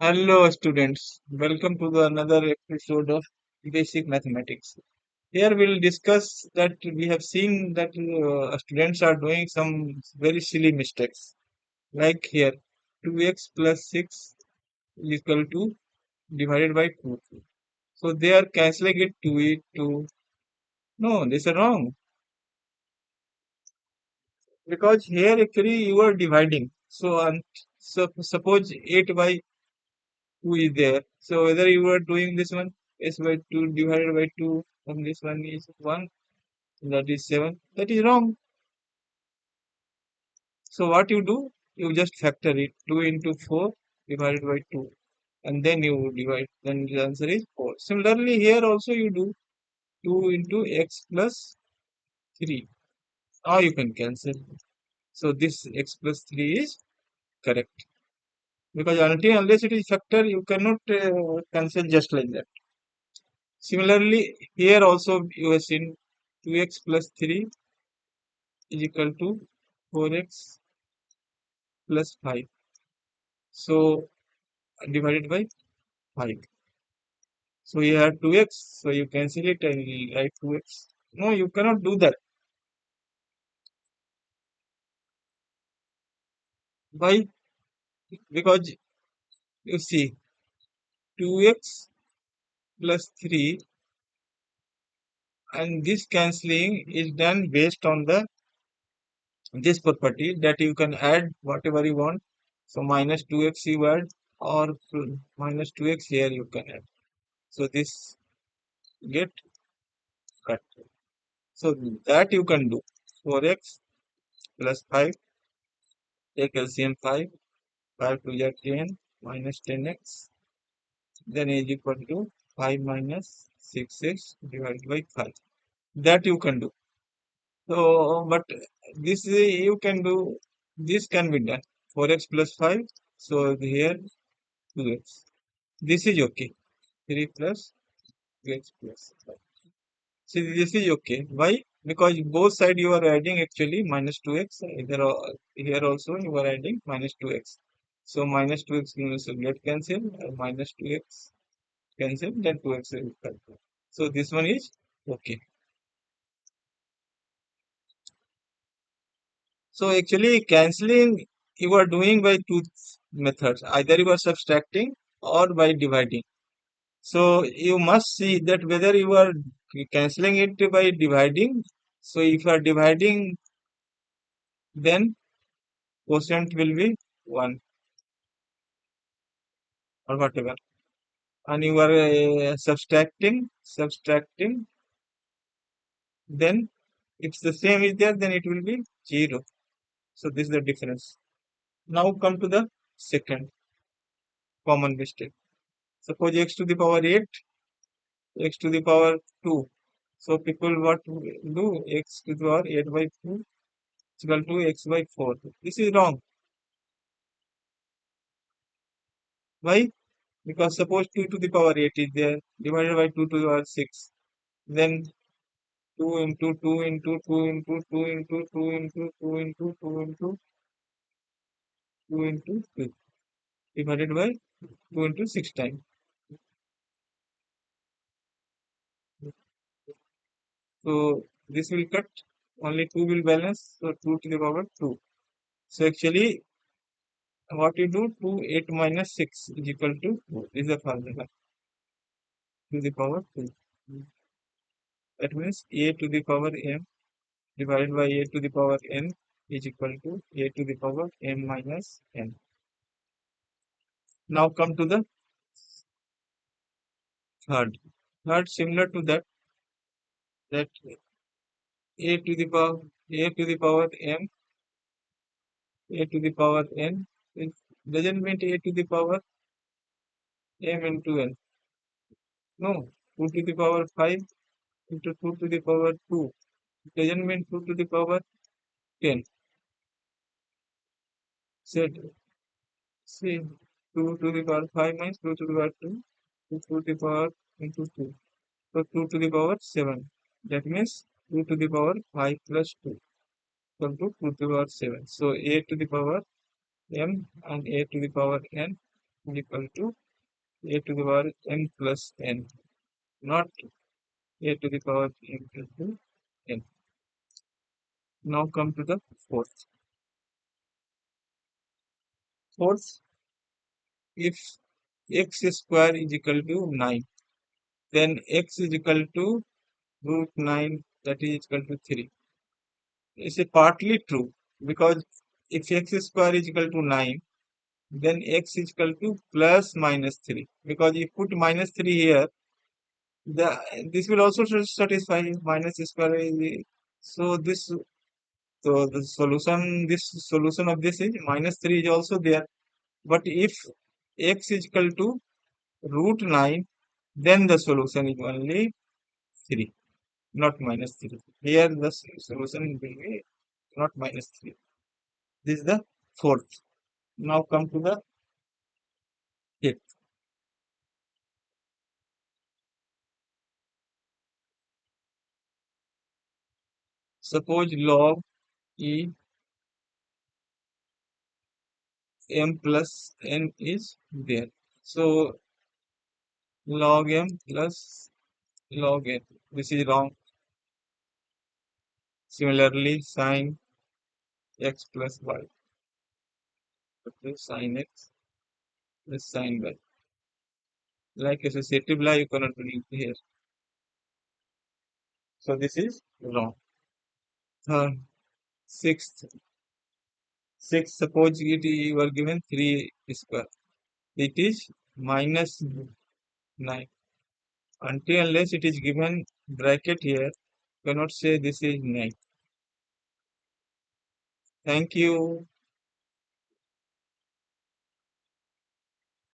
Hello, students. Welcome to another episode of Basic Mathematics. Here we'll discuss that we have seen that students are doing some very silly mistakes. Like here, 2x plus 6 is equal to divided by 2. So they are cancelling it to it to. No, this is wrong. Because here actually you are dividing. So suppose 8 by 2 is there. So whether you are doing this one s by 2 divided by 2 and this one is 1, that is 7. That is wrong. So what you do? You just factor it. 2 into 4 divided by 2. And then you divide. Then the answer is 4. Similarly, here also you do 2 into x plus 3. Or you can cancel. So this x plus 3 is correct. Because until unless it is factor, you cannot cancel just like that. Similarly, here also you have seen 2x plus 3 is equal to 4x plus 5. So divided by 5. So you have 2x. So you cancel it and you write 2x. No, you cannot do that. Why? Because you see 2x plus 3 and this cancelling is done based on the this property that you can add whatever you want. So minus 2x you add or minus 2x here you can add. So this get cut. So that you can do. 4x plus 5, take LCM 5, 5 to the 10 minus 10x, then is equal to 5 minus 6x divided by 5. That you can do. So, but this you can do, this can be done. 4x plus 5, so here 2x. This is okay. 3 plus 2x plus 5. See, this is okay. Why? Because both side you are adding actually minus 2x. Here also you are adding minus 2x. So minus 2x means get cancel. Minus 2x cancel. Then 2x will cancel. So this one is okay. So actually cancelling you are doing by two methods. Either you are subtracting or by dividing. So you must see that whether you are cancelling it by dividing. So if you are dividing, then quotient will be 1 or whatever. And you are subtracting, then if the same is there, then it will be 0. So this is the difference. Now come to the second common mistake. Suppose x to the power 8, x to the power 2. So people what do? X to the power 8 by 2 is equal to x by 4. This is wrong. Why? Because suppose 2 to the power 8 is there, divided by 2 to the power 6. Then 2 into 2 into 2 into 2 into 2 into 2 into 2 into 2 into 2 divided by 2 into 6 times. So this will cut, only 2 will balance, so 2 to the power 2. So actually what you do, 2 8 minus 6 is equal to 2. This is the formula to the power 2. That means a to the power m divided by a to the power n is equal to a to the power m minus n. Now come to the third. Third similar to that a to the power m, a to the power n. It doesn't mean a to the power m into n. No, 2 to the power 5 into 2 to the power 2. It doesn't mean 2 to the power 10. Said, see, 2 to the power 5 minus 2 to the power 2, 2 to the power into 2. So 2 to the power 7. That means 2 to the power 5 plus 2 equal to 2 to the power 7. So a to the power m and a to the power n. is equal to a to the power n plus n, not a to the power n into n. Now come to the fourth. Fourth, if x square is equal to 9, then x is equal to root 9, that is equal to 3. It's a partly true, because if x square is equal to 9, then x is equal to plus minus 3. Because if you put minus 3 here, the this will also satisfy minus square is, so this, so the solution, this solution of this is minus 3 is also there. But if x is equal to root 9, then the solution is only 3, not minus 3. Here the solution will be not minus 3. This is the fourth. Now come to the fifth. Suppose log e m plus n is there. So log m plus log n. This is wrong. Similarly, sin x plus y. Okay, sin x plus sin y. Like associative lie, you cannot read here. So this is wrong. Sixth, suppose you are given 3 square. It is minus 9. Until unless it is given bracket here, you cannot say this is 9. Thank you.